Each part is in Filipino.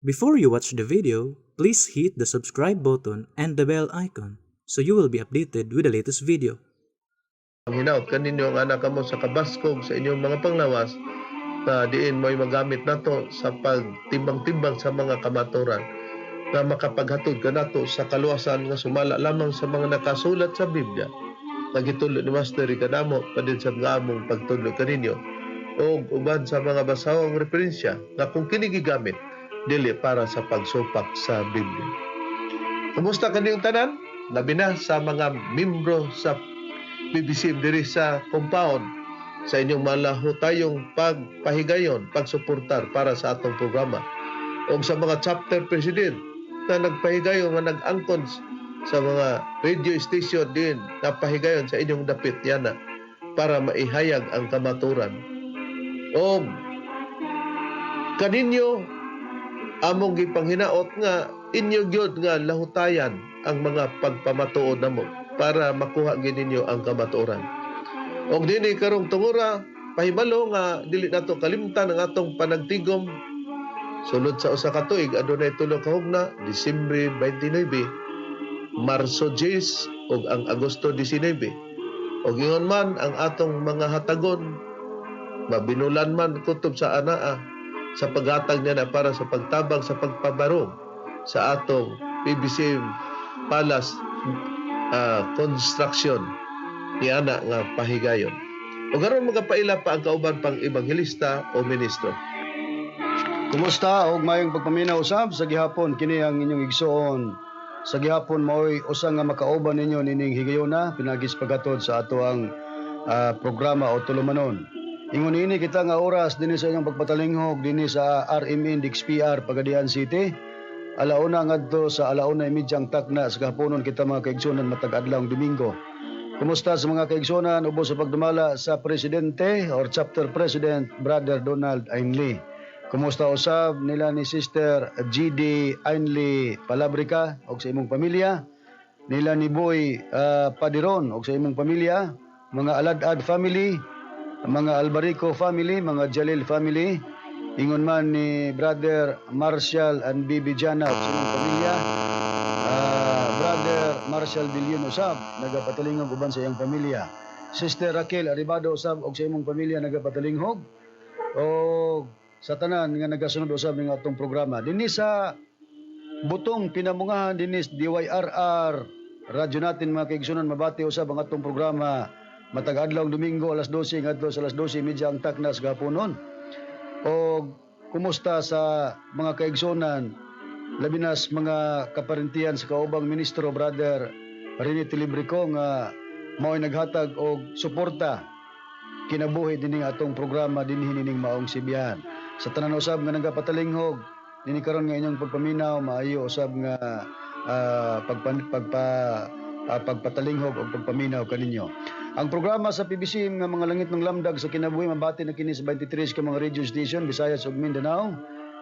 Before you watch the video, please hit the subscribe button and the bell icon so you will be updated with the latest video. Ang hinaut kaninyo ang anak mo sa kabaskog sa inyong mga panglawas na diin mo'y magamit nato sa pagtimbang-timbang sa mga kamaturan na makapaghatod ka nato sa kaluwasan nga sumala lamang sa mga nakasulat sa Biblia. Nagitulo ni Master kanamo padin sa mga among pagtudlo kaninyo o uban sa mga basahong referensya na kung kinigigamit dili para sa pagsupak sa Biblia. Kumusta kaniyong tanan? Labi na sa mga membro sa PBCM diri sa compound sa inyong malaho tayong pagpahigayon, pagsuportar para sa atong programa. O sa mga chapter president na nagpahigayon, nga nag-angkon sa mga radio station din na pahigayon sa inyong dapit yana para maihayag ang kamaturan. O kaninyo among gipanghinaot nga inyo gyud nga lahutayan ang mga pagpamatuod namo para makuha gid ninyo ang kamatuoran. Og dinhi karong tungura pahibalo nga dili nato kalimtan ang atong panagtigom sulod sa usa ka tuig adunay tulo ka hugna, Disyembre 29, Marso 10 ug ang Agosto 19. Og ingon man ang atong mga hatagon mabinulan man kutob sa anaa sa paghatag niya na para sa pagtabang sa pagpabarog sa atong PBCM Palace construction ni ana nga pahigayon. O garon magapaila pa ang kauban pang ebanghelista o ministro. Kumusta og mayong pagpaminaw usab sa gihapon kini ang inyong igsuon. Sa gihapon mao'y usa nga makauban ninyo nining higayona pinagis pagatod sa ato ang programa o tulumanon. Ingon ini kita nga oras dinhi sa inyong pagpatalinghog dinhi sa RMN DXPR Pagadian City. Alauna ngadto sa alauna medyang takna sa kahaponon kita mga kaigsunan matag adlawng Domingo. Kumusta sa mga kaigsunan ubos sa pagdumala sa presidente or chapter president Brother Donald Ainley. Kumusta usab nila ni Sister GD Ainley Palabrica og sa imong pamilya, nila ni Boy Padiron og sa imong pamilya, mga Aladad family, mga Albarico family, mga Jalil family, ingon man ni Brother Marshall and Bibi Jana sa imong pamilya, Brother Marshall Billion usab nagapatalingog uban sa iyang pamilya, Sister Raquel Aribado usab og sa imong pamilya nagapatalingog, o sa tanan nga nagasunod usab ning atong programa dinhi sa butong pinamungahan dinhi DYRR radyo natin mga kaigsunan mabati usab ang atong programa matag adlawng Domingo alas 12 ngadto sa alas 12:30 ang taknas gaponon. O kumusta sa mga kaigsunan labi nas mga kaparentiyan sa kaubang ministro Brother Rene Tilibrico nga mao'y naghatag og suporta kinabuhi dining atong programa dinhi nining maong sibihan. Sa tanan usab nga nagapatalinghog dinhi karon nga inyong pagpaminaw maayo usab nga pagpatalinghog o pagpaminaw kaninyo. Ang programa sa PBCM nga mga Langitnong Lamdag sa Kinabuhi mabati na kini sa 23 ka mga radio station Visayas ug Mindanao,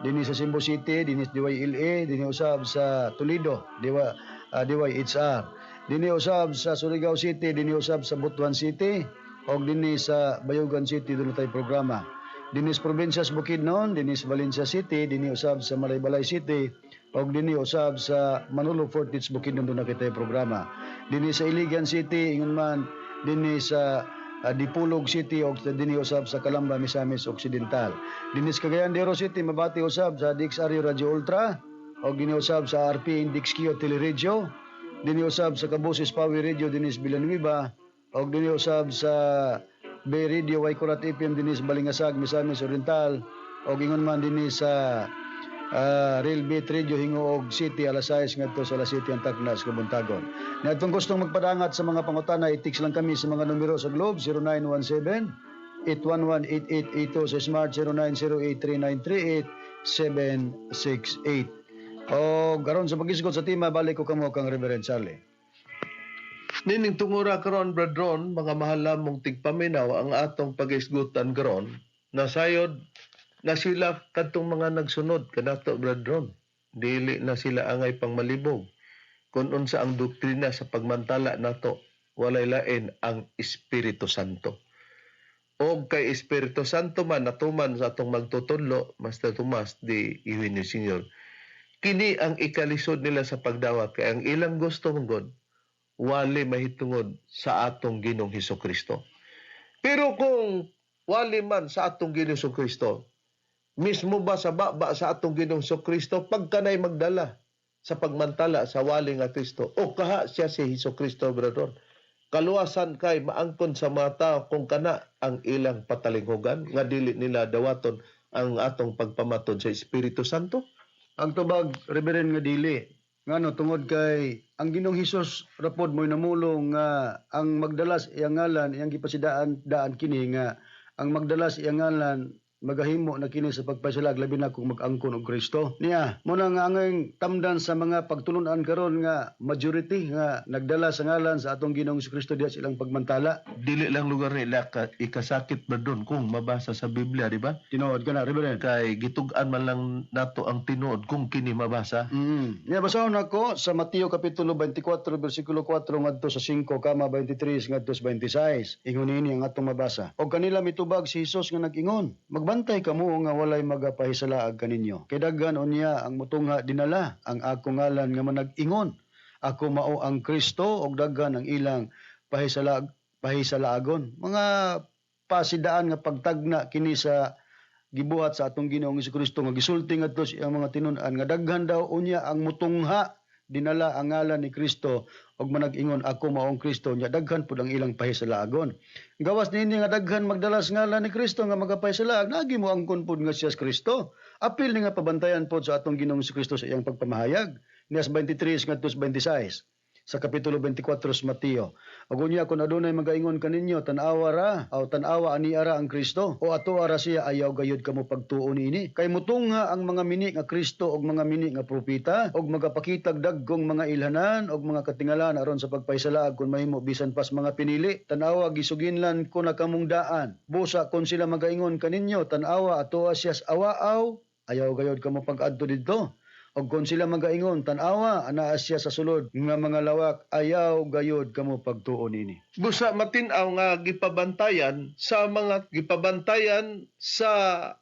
dinhi sa Cebu City, dinhi sa DYLA, dinhi usab sa Toledo, DYHR, dinhi usab sa Surigao City, dinhi usab sa Butuan City ug dinhi sa Bayugan City dunay tay programa. Dinhi sa Provincias Bukidnon, dinhi sa Valencia City, dinhi usab sa Malaybalay City ug dinhi usab sa Manolo Fortich Bukidnon dunay tay programa. Dinhi sa Iligan City ingon man dinhi sa Dipulog City ug dinhi usab sa Calamba Misamis Occidental. Dinhi sa Cagayan de Oro City mabati usab sa DXR Radio Ultra ug dinhi usab sa RP DXQ Teleradio, dinhi usab sa Cabusis Power Radio dinhi sa Villanueva ug dinhi usab sa Bay Radio Waikurat FM dinhi sa Balingasag Misamis Oriental ug ingon man dinhi sa Real Beat Radio Hingoog City alas 6 ngadto sa alas 7 ang taknas Kabuntagon. Natong gustong magpadangat sa mga pangutana i-text lang kami sa mga numero sa Globe 0917-811-8882 sa Smart 0908-3938-768. O garon sa pag-isgot sa tema balik ko kamo kang Reverend Charlie. Nining tungura karon brethren mga mahal mong tigpaminaw ang atong pag-isgutan karon nasayod na sila kadtong mga nagsunod kanato brethren dili na sila angay pang malibog kun unsa ang doktrina sa pagmantala nato walay lain ang Espiritu Santo. O kay Espiritu Santo man natuman sa atong magtutudlo Master Tomas D Eugenio Sr. Kini ang ikalisod nila sa pagdawat kay ang ilang gusto mong wali mahitungod sa atong Ginoong Hesukristo. Pero kung wali man sa atong Ginoong Hesukristo, mismo ba sa baba sa atong Ginoong Hesukristo pagkanay magdala sa pagmantala sa wali nga Kristo o kaha siya si Hesukristo, brother? Kaluwasan kay maangkon sa mga tao kung kana ang ilang patalinghugan nga dili nila dawaton ang atong pagpamatod sa Espiritu Santo. Ang tubag, Reverend nga dili. Ngano tungod kay ang Ginoong Hesus rapod mo'y namulong nga ang magdalas iyang ngalan iyang gipasidaan daan kini nga ang magdalas iyang ngalan magahimo na kini sa pagpasalag labi na kung mag-angkon og Kristo. Niya, muna nga ang tamdan sa mga pagtulunan karon nga majority nga nagdala sa ngalan sa atong Ginoong Kristo diha silang pagmantala. Dili lang lugar nila ikasakit ba doon kung mabasa sa Biblia, di ba? Tinuod ka na, Reverend. Kay gitugan man lang nato ang tinuod kung kini mabasa. Niya, basahon ako sa Mateo Kapitulo 24, versikulo 4 ngadto sa 5, kama 23 ngadto sa 26. Ingon ini ang atong mabasa. O kanila mitubag si Hesus nga nag-ingon, magbantay kamo nga walay magapahisalaag kaninyo. Kay daghan unya ang mutungha dinala ang akong ngalan nga manag-ingon. Ako mao ang Kristo ug daghan ang ilang pahisalaagon. Mga pasidaan nga pagtagna kini sa gibuhat sa atong Ginoong Hesukristo nga gisulti ngadto sa iyang mga tinun-an nga daghan daw unya ang mutungha dinala ang ngalan ni Kristo og manag-ingon ako mao ang Kristo nya daghan pud ang ilang pahisalaagon. Gawas nini nga daghan magdalas ngalan ni Kristo nga magapahisalaag nagi mo angkon pud nga siya Kristo. Apil ni nga pabantayan pod sa atong Ginoong Kristo sa iyang pagpamahayag. Nias 23 ngadto sa 26 sa Kapitulo 24 sa Mateo. Og unya kung adunay magaingon kaninyo tan-awa ra o tan-awa ani ara ang Kristo o ato ara siya ayaw gayud kamo pagtuo niini. Kay mutungha ang mga mini nga Kristo og mga mini nga propeta og magapakitag daggong mga ilhanan og mga katingalan aron sa pagpahisalaag kun mahimo bisan pas mga pinili. Tan-awa gisuginlan ko na kamong daan. Busa kun sila magaingon kaninyo tan-awa ato siya awaaw ayaw gayud kamo pag-adto didto. Og kung sila magaingon tan-awa anaa siya sa sulod nga mga lawak ayaw gayud kamo pagtuon ini. Busa matin-aw nga gipabantayan sa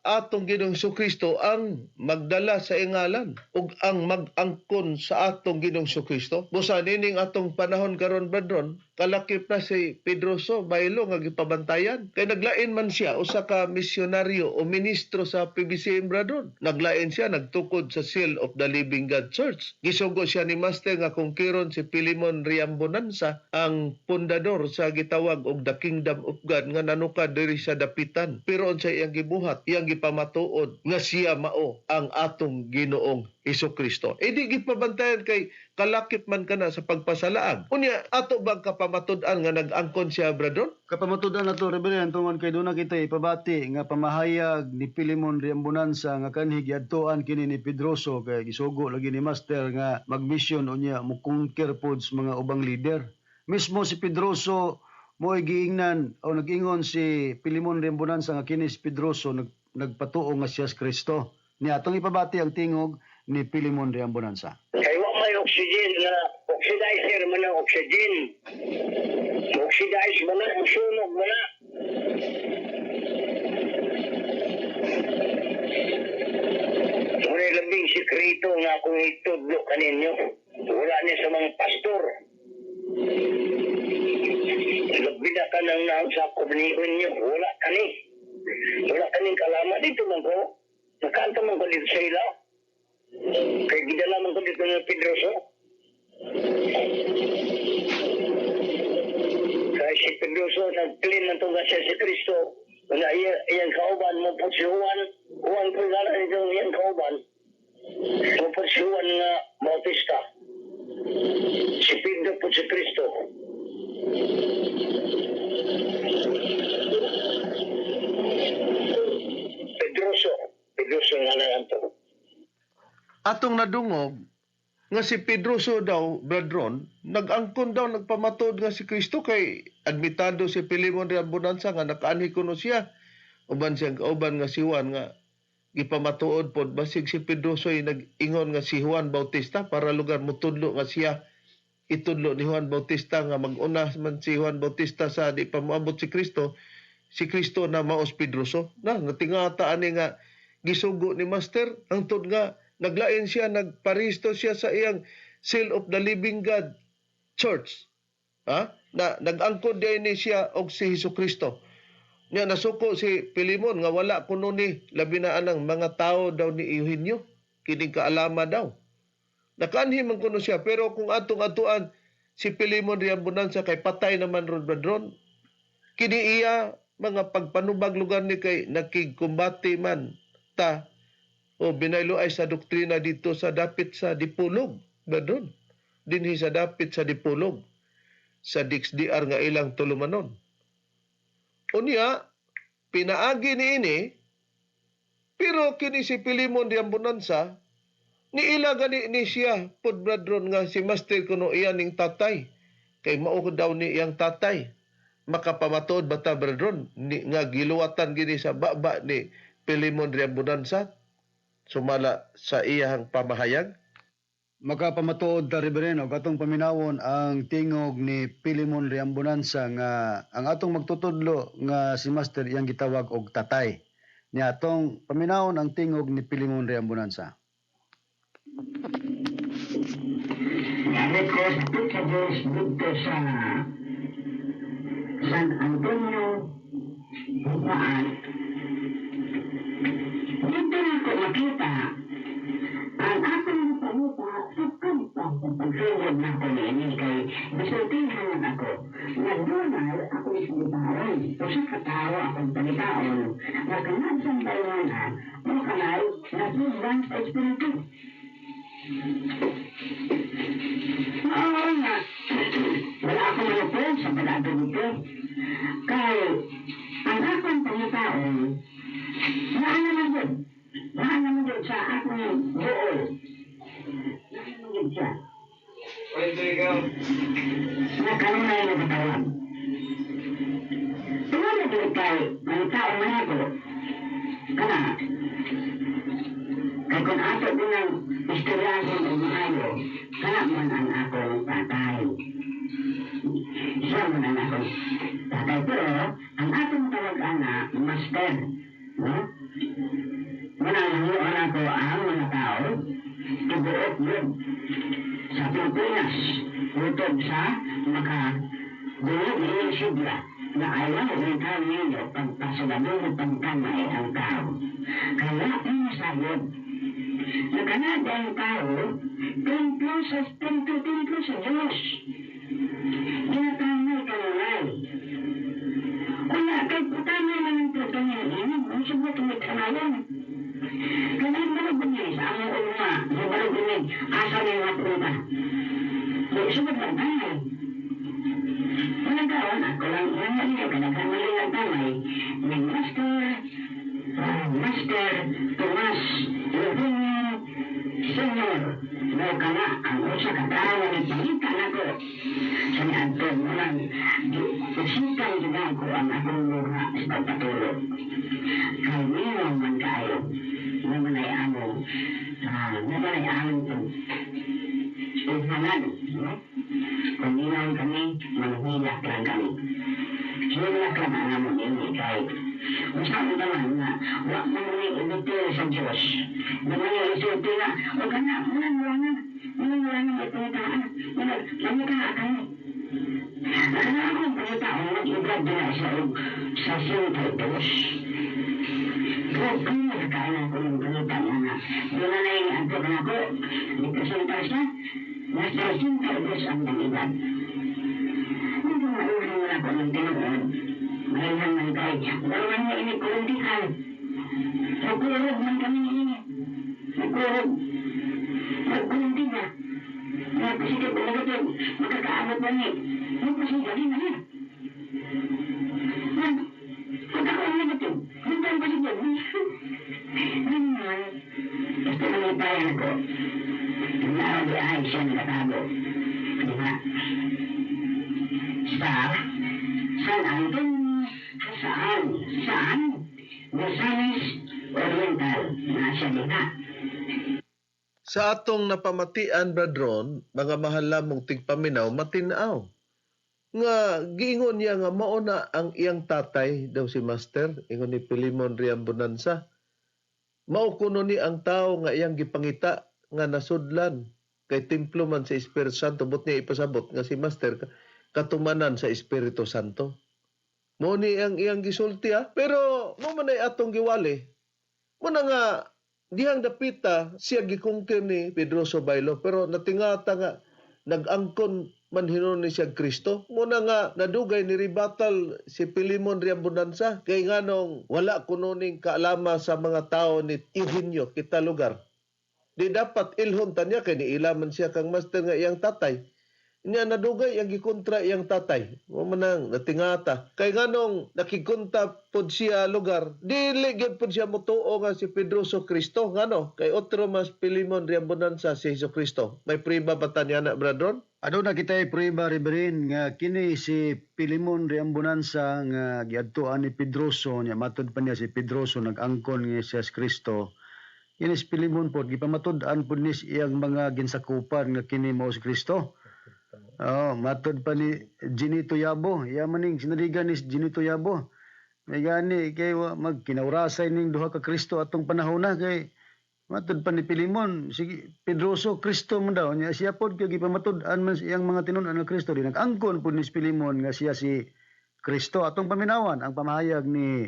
atong Ginoong Hesukristo ang magdala sa ingalan ug ang mag-angkon sa atong Ginoong Hesukristo. Busa nining atong panahon karon badron kalakip na si Pedro baylo nga gipabantayan kay naglain man siya usa ka misyonaryo o ministro sa PBCM badron. Naglain siya nagtukod sa Seal of the Living God Church. Gisugo siya ni Master nga kung kiron si Pilimon Riambonanza ang pundador sa gitawag og the Kingdom of God nga nanuka diri sa dapitan. Pero sa iyang gibuhat, iyang gipamatuod nga siya mao ang atong Ginoong Hesukristo. E di gipabantayan kay kalakip man kana sa pagpasalaang. Unya ato bang kapamatud-an nga nag-angkon siya bradon? Kapamatud-an nato Reverend tungod kay duna kita ipabati nga pamahayag ni Pilimon Riambonanza nga kanhi giadtoan kini ni Pedroso kay gisugo lagi ni Master nga magmission unya mo conquer pod sa mga ubang leader. Mismo si Pedroso mo'y giingnan o nag-ingon si Pilimon Riambonanza nga kini si Pedroso nagpatuo nga siya Kristo. Niya atong ipabati ang tingog ni Pilimon Riambonanza. Kay wa may oxygen na oxidizer man ang oxygen. Oxidize man ang sunog man na. Ngunit labing sikreto nga akong itudlo kaninyo. Wala niya sa mga pastor. Lagbida ka nang naon sa komunihon niyo. Wala kani. Wala kaning kalaman. Dito man ko. Nakanta man ko dito sa ilaw. Kaya gidala man ko dito ng Pedroso. Kaya si Pedroso nag-claim man ito nga siya si Kristo. Na iyang kauban mo po si Juan. Juan po nga lang ito iyang kauban. Mo po si Juan nga Bautista. Si Pedro po si Kristo. Pedroso nga lang ito. Atong nadungog nga si Pedroso daw, bradron, nag-angkon daw, nagpamatod nga si Kristo kay admitado si Pilimon Riambonanza nga nakaanhi kuno siya. Uban siyang kauban nga si Juan nga gipamatuod pod basig si Pedroso ay nag-ingon nga si Juan Bautista para lugar mutudlo nga siya itudlo ni Juan Bautista nga mag-una man si Juan Bautista sa di pa moabot si Kristo na maos Pedroso. Na natingata ani nga gisugo ni Master ang tod nga Naglain siya, nagparisto siya sa iyang Seal of the Living God Church. Na nag-angkod din ni siya og si Hesukristo. Nya nasuko si Pilimon nga wala kuno ni labi na anang mga tao daw ni Eugenio, kining kaalama daw. Nakanhi man kuno siya, pero kung atong-atuan si Pilimon riyan bonanza kay patay naman ron bradron. Kini iya mga pagpanubag lugar ni kay nakigkumbati man ta o binaylo ay sa doktrina dito sa dapit sa Dipulog bradron. Dinhi sa dapit sa Dipulog sa DXPR nga ilang tulumanon. Unya, pinaagi ni ini, pero kini si Pilimon di ambunansa, ni ila gani ni siya, pod bradron nga si Master kuno iya ning tatay, kay mao daw ni iyang tatay, makapamatod bata bradron, nga giluwatan gini sa baba ni Pilimon di ambunansa, sumala sa iyang pamahayag. Makapamatuod ta Reverendo katong paminawon ang tingog ni Pilimon Riambonanza nga ang atong magtutudlo nga si Master iyang gitawag og tatay. Ni atong paminawon ang tingog ni Pilimon Riambonanza. Because put those dito sa San Antonio, Bukmaan. Dito na ko makita ang aking pamuta sa kanta sa pagsugod na ko niya kay bisultihan ako. Nagdunal ako isbitaran o sa katao akong talitaon na kanadsang baywanan o kanay na tumbang sa espiritu. Oo nga, wala ako manupon sa balado nito. Kaya ang akong talitaon naanaman sa akong buol. Naanaman siya. Nakanunay na katawan. Tumala doon kay mga taong manago. Kana, kay kung ato din ang istoryahin o maayo, kana man ang akong tatay. Siya man ang akong tatay. Pero, ang atong tawagan na master, no? Mananahuan ako ang mga tao, tubuot yun sa Pilipinas, utod sa makagulo-gulo sigla na ayaw ng kanino pagpasalamong pagkamay ang tao. Kaya ang sayod, na kanada ang tao, templo sa Diyos. Ginatamay kanunay. Wala kay putamay na ng pagkanyain, ang subot ng kanayon. Kanang malagbunis, ang ulma, sa malagbunis, asa na yung punta. Subot lang tayo. Malagawan, ako lang nangyayari, kanagkamali ng tamay, ng Master Tomas Eugenio, Senyor, no kana, ang usa katawa ng pangita na ko. Sa niyanto mo lang, usikan din ako ang akong mura sa pagpatulog. Kanino man kayo, namanay among uhanan, no? Kung ninaw kami, manhilak lang kami. Hilak lang ang among ini kay usahan naman na wak mo nang ibigay sa Diyos. Naman yung isulti na, huwag ka na, wala na may punitaan, mamita kayo. Ano akong punitaan, mag-ibrad din sa Sintitos. Kung nakakain ako yung punitaan na, doon na yung antok na ako, nagkasuntas na, nasa Sintitos ang nangibad. Hindi ko maulang ako ng tinoon. Mayroon man kayo, wala na ini kuluntikan. Nagkulog man kami ini. Nagkulog. Nagkuluntin na. Nagpasikip ko nagatid. Makakaabot na niya. Nagpasikip din na niya. Magkakaon na natin. Nagkaroon pa siya. Naman. Gusto na may bayan ko. Naroon di ay siya nagatago. Diba? San Antonio, saan? Misamis Oriental, nasa Dina. Sa atong napamatian, bradron, mga mahal lamong tigpaminaw, matinaw. Nga, giingon niya nga mauna ang iyang tatay, daw si Master, ingon ni Pilimon Riambonanza. Mao kuno ni ang tao nga iyang gipangita nga nasudlan kay templo man sa Espiritu Santo, but niya ipasabot nga si Master katumanan sa Espiritu Santo. Mo ni ang iyang gisulti pero mo man ay atong giwali. Mo na nga dihang dapita siya gikungkir ni Pedro Sobailo, pero natingata nga nag-angkon man hinon ni siya Kristo. Muna nga nadugay ni ribatal si Pilimon Riambunansa kay nganong wala kuno ning kaalama sa mga tao ni Eugenio kita lugar. Di dapat ilhon tanya kay niilaman siya kang Master nga iyang tatay. Niya nadugay ang gikontra iyang tatay. Mo manang natingata. Kay nganong nakikunta pod siya lugar, dili gyud pod siya motuo nga si Pedro so Cristo ngano kay otro mas Pilimon Riambunansa si Hesus Kristo. May priba ba tanya na bradron? Ano na kita'y priba Reverend nga kini si Pilimon Riambunansa nga giadtuan ni Pedroso niya matud pa niya si Pedroso nag-angkon nga siya Kristo. Kini si Pilimon pod gipamatud-an pod ni iyang mga ginsakupan nga kini mao si Kristo. Matud pa ni Ginito Yabo. Iya maning sinaligan ni Ginito Yabo. May gani kay magkinaurasay ning duha ka Kristo atong panahon na kay matud pa ni Pilimon, sige, Pedroso, Kristo man daw. Niya siya pod kaya gipamatud-an man siyang mga tinunan ng Kristo. Nag-angkon po ni Pilimon nga siya si Kristo. Atong paminawan, ang pamahayag ni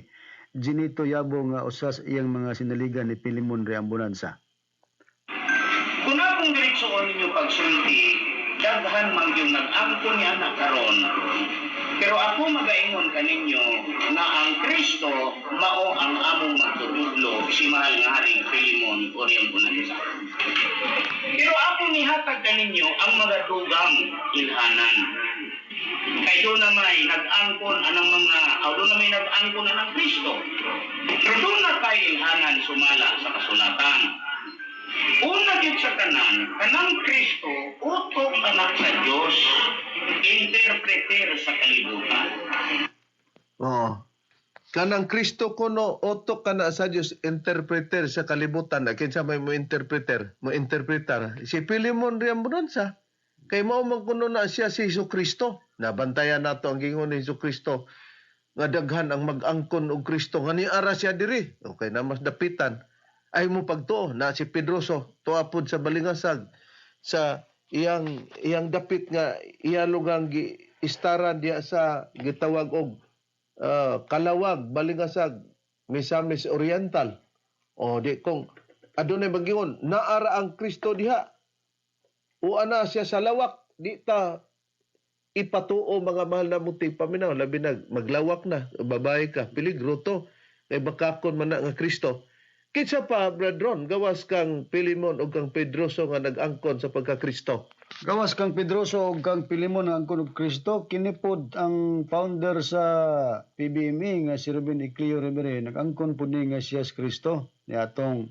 Ginito Yabo nga usas iyang mga sinaligan ni Pilimon Riambunansa. Kung akong direksyon ninyo pagsulti, daghan man yung nag-angkon niya na karon. Pero ako magaingon kaninyo na ang Kristo mao ang among magtutudlo si mahal nga Haring Pilimon Oriental. Pero ako nihatag kaninyo ang magadugang ilhanan. Kay doon na may nag-angkon anang mga doon na may nag-angkon na ng Kristo. Pero doon na tayo ilhanan sumala sa kasulatan. Una din sa kanang Kristo, utok anak sa Diyos, interpreter sa kalibutan. Kanang Kristo kuno, utok kana sa Diyos, interpreter sa kalibutan. Kinsa may mo interpreter, mo interpretar. Si Pilimon Riambunansa, kay mao man kuno na siya si Hesus Kristo. Nabantayan nato ang gingon ni Hesus Kristo, nga daghan ang mag-angkon og Kristo, nga niara siya diri. Okay na mas dapitan. Ay mo pagtuo na si Pedroso tuapod sa balingasag sa iyang dapit nga iya lugang istaran diya sa gitawag og kalawag balingasag Misamis Oriental. Di kung adunay bagingon naara ang Kristo diha. Uana siya sa lawak di ta ipatuo mga mahal na muting paminaw labi na maglawak na babae ka peligro to kay bakakon man na nga Kristo. Kitsa pa, bradron, gawas kang Pilimon o kang Pedroso nga nag-angkon sa pagka-Kristo? Gawas kang Pedroso o kang Pilimon nga angkon og Kristo, kinipod ang founder sa PBME nga si Ruben Iclio Rivere, nag-angkon po ni nga siya Kristo. Ni atong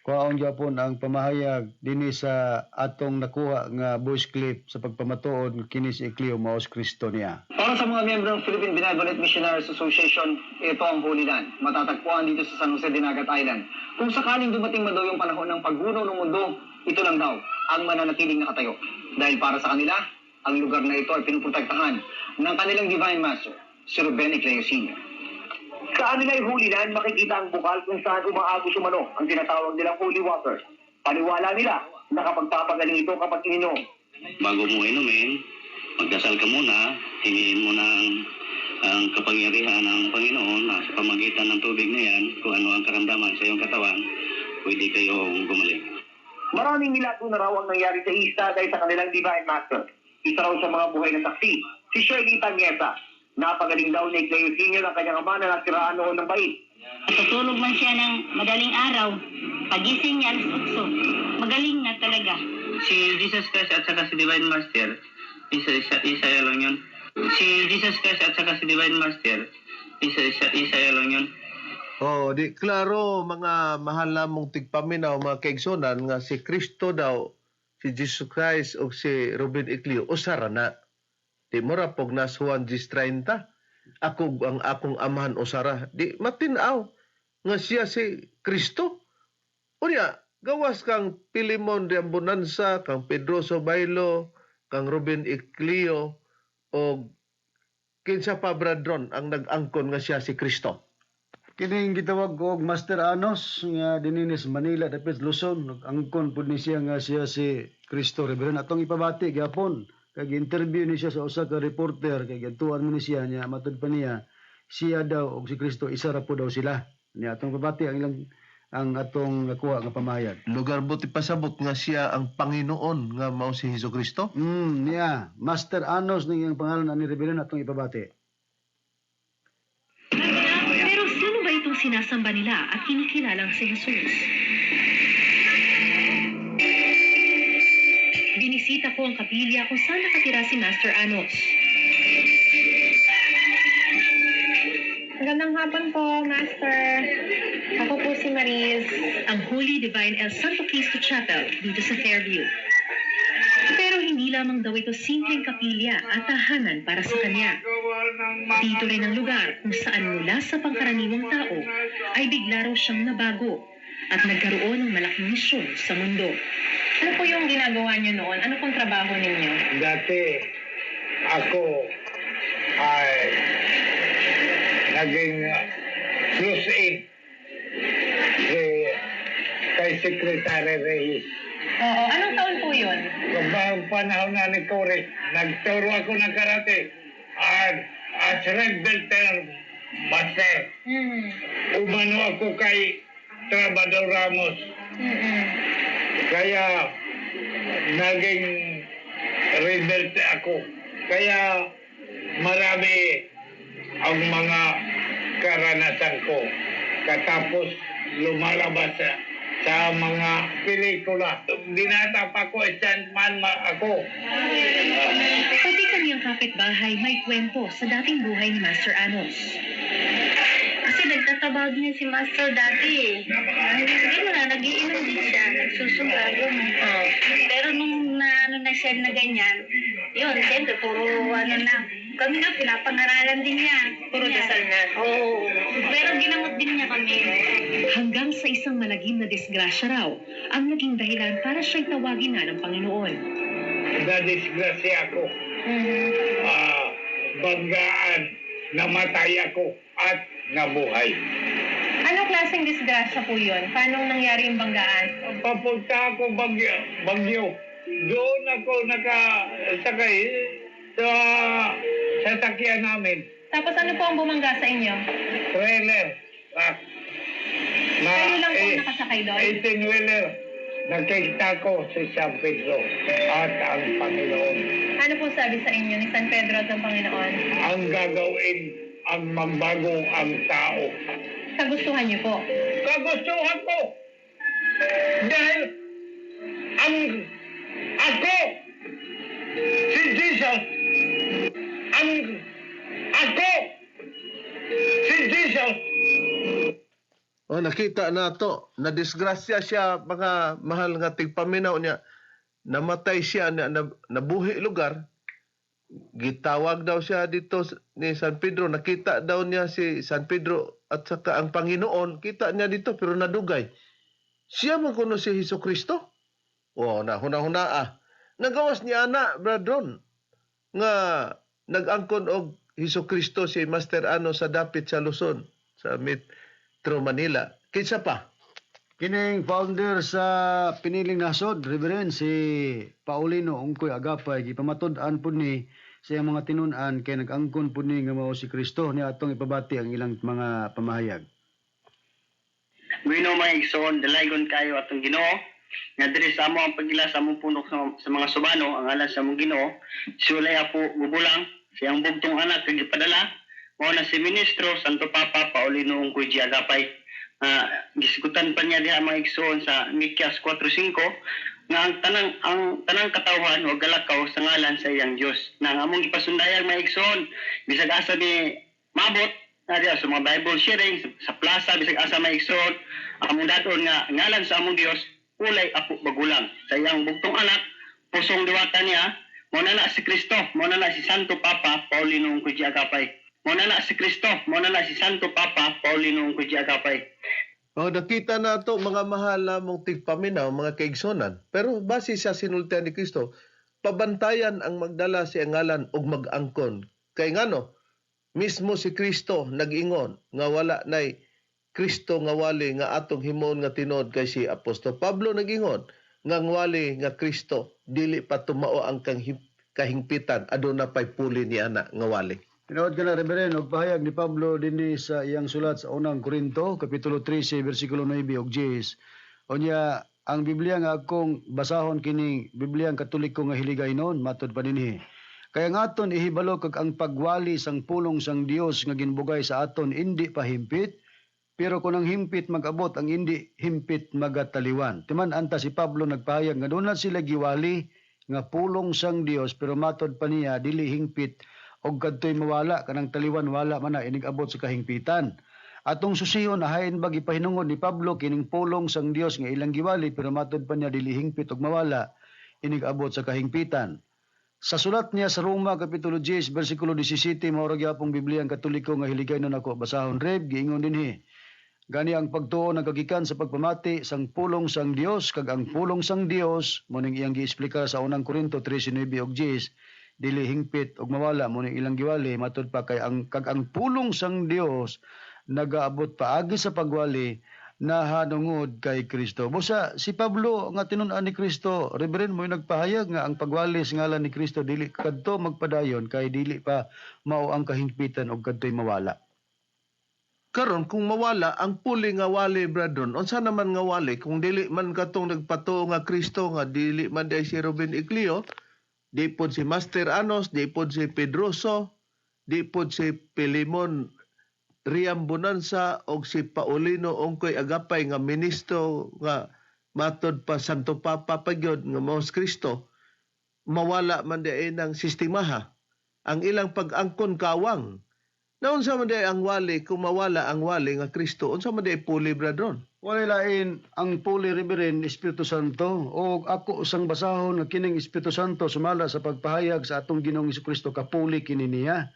kuhaon Japon ang pamahayag dinhi sa atong nakuha nga voice clip sa pagpamatuod kini si Iclio maos Kristo niya. Para sa mga miyembro ng Philippine Benevolent Missionaries Association, ito ang Holy Land. Matatagpuan dito sa San Jose de Nagat Island. Kung sakaling dumating man daw yung panahon ng paggunaw ng mundo, ito lang daw ang mananatiling nakatayo. Dahil para sa kanila, ang lugar na ito ay pinuprotektahan ng kanilang Divine Master, si Ruben Iclio Sr. Sa kanila ay Holy Land, makikita ang bukal kung saan umaagos umano ang tinatawag nilang holy water. Paniwala nila na kapag papagaling ito kapag ininom. Bago mo inumin, magdasal ka muna, hingin mo na ang kapangyarihan ng Panginoon sa pamagitan ng tubig na yan, kung ano ang karamdaman sa iyong katawan, pwede kayong gumaling. Maraming milagro na raw ang nangyari sa isla dahil sa kanilang Divine Master. Isa raw sa mga buhay na saksi, si Shirley Tanyesa. Napagaling daw ni Iclio Sr. ang kanyang ama na nasiraan noon ng bait. Tutulog man siya ng madaling araw. Pagising niya, alas 8. Magaling na talaga. Si Jesus Christ at saka si Divine Master, isa lang yun. Si Jesus Christ at saka si Divine Master, isa lang yun. Di klaro mga mahal namong tigpaminaw mga kaigsonan nga si Kristo daw, si Jesus Christ o si Ruben Iclio usara na. Di mo rapog na Juan 10:30. Ako ang akong amahan usara. Di matinaw nga siya si Kristo. Unya, gawas kang Pilimon Riambunansa, kang Pedroso Bailo, kang Ruben Iclio o kinsa pa bradron ang nag-angkon nga siya si Kristo. Kining gitawag og Master Anos nga dinhi sa Manila dapit Luzon, angkon pud ni siya nga siya si Cristo Reverend. Atong ipabati gyapon kay interview ni siya sa usa ka reporter kay gatuan mo ni siya nya matud pa niya siya daw og si Cristo isa ra po daw sila. Ni atong pabati ang atong nakuha nga pamayag. Lugar buti pasabot nga siya ang Panginoon nga mao si Hesukristo. Niya, Master Anos ning ang pangalan ani Reverend atong ipabati. Pero sino ba itong sinasamba nila at kinikilalang si Jesus? Binisita ko ang kapilya kung saan nakatira si Master Anos. Magandang hapon po, Master. Ako po si Maris. Ang Holy Divine El Santo Cristo Chapel dito sa Fairview. Pero hindi lamang daw ito simpleng kapilya at tahanan para sa kanya. Dito rin ang lugar kung saan mula sa pangkaraniwang tao ay bigla raw siyang nabago at nagkaroon ng malaking misyon sa mundo. Ano po yung ginagawa niyo noon? Ano pong trabaho ninyo? Dati ako ay naging close aid kay Secretary Reyes. Oo. Anong taon po yun? Kapag panahon na ni Cory, nagturo ako ng karate as red belt master. Umano ako kay Trabador Ramos. Kaya naging red belt ako. Kaya marami ang mga karanasan ko. Katapos lumalabas sa mga pelikula. Dinata pa ko, stuntman ako. Pati kaniyang kapitbahay may kwento sa dating buhay ni Master Anos. Kasi nagtatrabaho din si Master dati. Hindi mo na, nagiinom din siya, nagsusuga. Pero nung na siya na ganyan, yun, siyempre, puro kami na, pinapangaralan din niya. Puro dasal na. Oo. Pero ginamot din niya kami. Hanggang sa isang malagim na disgrasya raw ang naging dahilan para siya'y tawagin na ng Panginoon. Nadisgrasya ako. Banggaan, namatay ako at nabuhay. Anong klaseng disgrasya po yun? Paano nangyari yung banggaan? Papunta ako Bagyo. Doon ako nakasakay sa sasakyan namin. Tapos ano po ang bumangga sa inyo? Trailer. Kayo lang po nakasakay doon? 18-wheeler. Nakita ko si San Pedro at ang Panginoon. Ano po sabi sa inyo ni San Pedro at ang Panginoon? Ang gagawin, ang mambago ang tao. Kagustuhan niyo po? Kagustuhan ko! Dahil ako, si Jesus, ako, si Jesus. Nakita na to, na disgrasya siya, mga mahal nga tigpaminaw niya. Namatay siya, nabuhi lugar. Gitawag daw siya dito ni San Pedro. Nakita daw niya si San Pedro at saka ang Panginoon. Kita niya dito pero nadugay. Siya man kuno si Hesukristo. Huna-huna. Nagawas niya na, bradron, nga nag-angkon og Hesukristo si Master Anos sa dapit sa Luzon, sa Metro Manila. Kinsa pa? Kining founder sa Piniling Nasod, Reverend si Avelino ungkoy agapay gipamatud-an pud ni sa mga tinun-an kay nag-angkon pud ni nga mao si Kristo ni atong ipabati ang ilang mga pamahayag. Bueno mga igsoon, dalaygon kayo atong Ginoo. Nga diri sa amo ang pagila sa among punok sa mga subano, ang alas sa among Ginoo, sulay apo gubulang, siyang bugtong anak kag gipadala, mao na si Ministro Santo Papa Avelino ungkoy agapay. Gisigutan pa niya diha mga igsoon sa Mikyas 4:5 nga ang tanang katawhan o galakaw sa ngalan sa iyang Dios. Nang among ipasundayag mga igsoon, bisag asa ni mabot na diha sa mga Bible sharing sa plaza, bisag asa mga igsoon, among daton nga ngalan sa among Dios ulay apo bagulang. Sa iyang bugtong anak, pusong diwata niya, mo na si Kristo, mo na si Santo Papa Avelino ungkoy agapay. Mo na si Kristo, mo na si Santo Papa Avelino ungkoy agapay. Nakita na to mga mahal na mong tigpaminaw, mga kaigsonan. Pero base sa sinultian ni Kristo, pabantayan ang magdala si ngalan og mag-angkon. Kay ngano, mismo si Kristo nag-ingon nga wala nay Kristo nga wali nga atong himon nga tinod kay si Apostol Pablo nagingon nga wali nga Kristo dili pa tumao ang kahingpitan aduna pay puli ni ana nga wali. Tinood ka na, Reverend, og pahayag ni Pablo dinhi sa iyang sulat sa unang Korinto, Kapitulo 13, versikulo 9 og 10. Unya, ang Biblia nga akong basahon kining Bibliang Katoliko nga hiligaynon, matod pa dinhi. Kaya nga aton ihibalo kag ang pagwali sang pulong sang Dios nga ginbugay sa aton indi pa himpit, pero kung ang himpit mag-abot, ang indi himpit magataliwan. Timan anta si Pablo nagpahayag nga doon sila giwali nga pulong sang Dios, pero matod pa niya dili himpit og kadtoy mawala kanang taliwan wala man na inig-abot sa kahingpitan. Atong susihon ahain bagi pahinungod ni Pablo kining pulong sang Dios nga ilang giwali pero matod pa niya dili hingpit og mawala inig-abot sa kahingpitan. Sa sulat niya sa Roma kapitulo 10 bersikulo 17 mao ra gyapong Bibliang Katoliko nga hiligaynon ako basahon reb giingon dinhi. Gani ang pagtuo nagagikan sa pagpamati sang pulong sang Dios kag ang pulong sang Dios mo ning iyang giesplika sa unang Korinto 13:9 og 10 dili hingpit og mawala mo ning ilang giwali matud pa kay ang pulong sang Dios nagaabot paagi sa pagwali nahanungod kay Kristo. Busa si Pablo nga tinun-an ni Kristo, Reverend mo nagpahayag nga ang pagwali sa ngalan ni Kristo dili kadto magpadayon kay dili pa mao ang kahingpitan og kadtoy mawala. Karon kung mawala ang puli nga wali bradon, unsa naman nga wali kung dili man katong nagpatuo nga Kristo nga dili man day si Ruben Iglio, di pod si Master Anos, di pod si Pedroso, di pod si Pilimon Riam Bonanza og si Paulino Ongkoy Agapay nga ministro nga matod pa Santo Papa pagyod nga mao si Kristo, mawala man day ng sistemaha. Ang ilang pag-angkon kawang. Na unsa man day ang wali kung mawala ang wali nga Kristo, unsa man day puli bradron? Wala lain ang puli Reverend Espiritu Santo o ako usang basahon nga kining Espiritu Santo sumala sa pagpahayag sa atong Ginoong Jesucristo kapuli kini niya.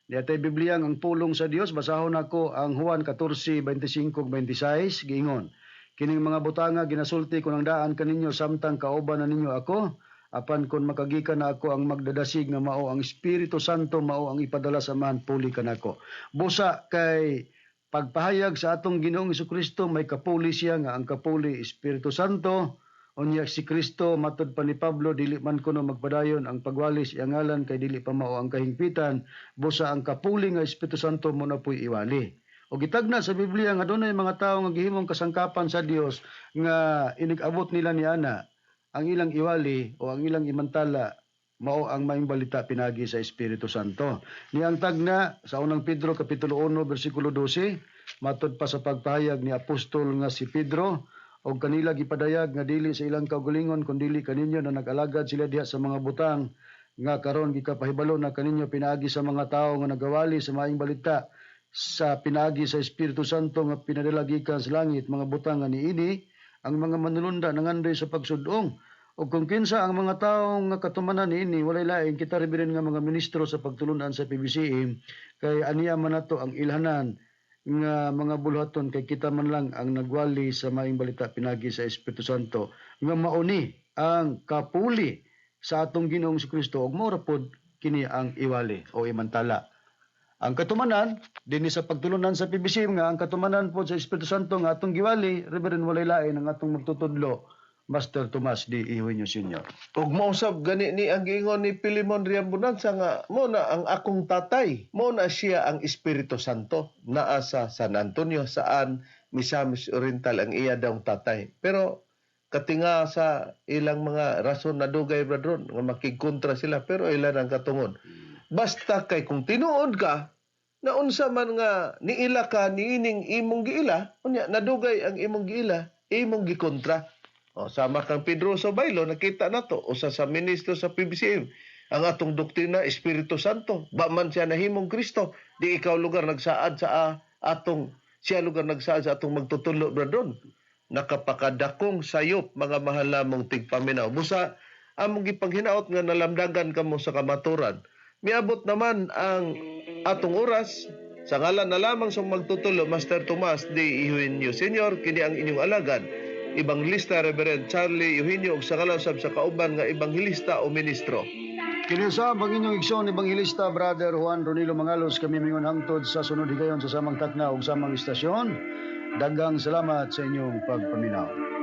Di atay Biblia ang pulong sa Dios basahon ako ang Juan 14:25-26 giingon. Kining mga butanga ginasulti ko ng daan kaninyo samtang kauban na ninyo ako. Apan kon makagikan na ako ang magdadasig nga mao ang Espiritu Santo mao ang ipadala sa man puli kanako. Busa kay pagpahayag sa atong Ginoong Jesucristo may kapuli siya nga ang kapuli Espiritu Santo. Unya si Kristo matud pa ni Pablo dili man kuno magpadayon ang pagwalis iyang ngalan kay dili pa mao ang kahingpitan. Busa ang kapuli nga Espiritu Santo mo na puy iwali. O gitagna sa Biblia nga dunay mga tawo nga gihimong kasangkapan sa Dios nga inig-abot nila ni ana ang ilang iwali o ang ilang imantala mao ang maayong balita pinagi sa Espiritu Santo. Niyang tagna sa unang Pedro kapitulo 1 bersikulo 12 matud pa sa pagpahayag ni apostol nga si Pedro og kanila gipadayag nga dili sa ilang kaugalingon kundi kaninyo na nag-alagad sila diha sa mga butang nga karon gikapahibalo na kaninyo pinagi sa mga tawo nga nagawali sa maayong balita sa pinagi sa Espiritu Santo nga pinadala gikan sa langit mga butang nga niini ang mga manulunda nangandoy sa pagsudong. O kung kinsa ang mga taong nga katumanan niini walay lain kita ribirin nga mga ministro sa pagtulunan sa PBCM kay aniya man nato ang ilhanan nga mga bulhaton kay kita man lang ang nagwali sa maayong balita pinagi sa Espiritu Santo nga mauni ang kapuli sa atong Ginoong Jesucristo ug mao ra pod kini ang iwali o imantala. Ang katumanan dinhi sa pagtulunan sa PBCM nga ang katumanan po sa Espiritu Santo nga atong giwali Reverend walay lain ang atong magtutudlo Master Tomas D. Eugenio Sr. Ug mausab gani ni ang giingon ni Pilimon Riam Bonanza nga mo na ang akong tatay, mo na siya ang Espiritu Santo naa sa San Antonio saan Misamis Oriental ang iya daw tatay. Pero katinga sa ilang mga rason na dugay bradron nga makigkontra sila pero ilan ang katungod. Basta kay kung tinuod ka na unsa man nga niila ka niining imong giila, unya nadugay ang imong giila, imong gikontra. O, sama kang Pedro sa Baylo, nakita na to, usa sa ministro sa PBCM, ang atong doktrina, Espiritu Santo, ba man siya nahimong Kristo, di ikaw lugar nagsaad sa siya lugar nagsaad sa atong magtutulo, bradon. Nakapakadakong sayop, mga mahal namong tigpaminaw. Busa, among gipanghinaot nga nalamdagan kamo sa kamaturan. Miabot naman ang atong oras, sa ngalan na lamang sa magtutulo, Master Tomas D. Eugenio Sr., kini ang inyong alagad, Ebanghilista Reverend Charlie Eugenio ug sa kalasab sa kauban nga ebanghilista o ministro. Kinusab ang inyong igsoon ebanghilista Brother Juan Danilo Mangalos kami mingon hangtod sa sunod higayon sa samang takna ug samang istasyon. Daghang salamat sa inyong pagpaminaw.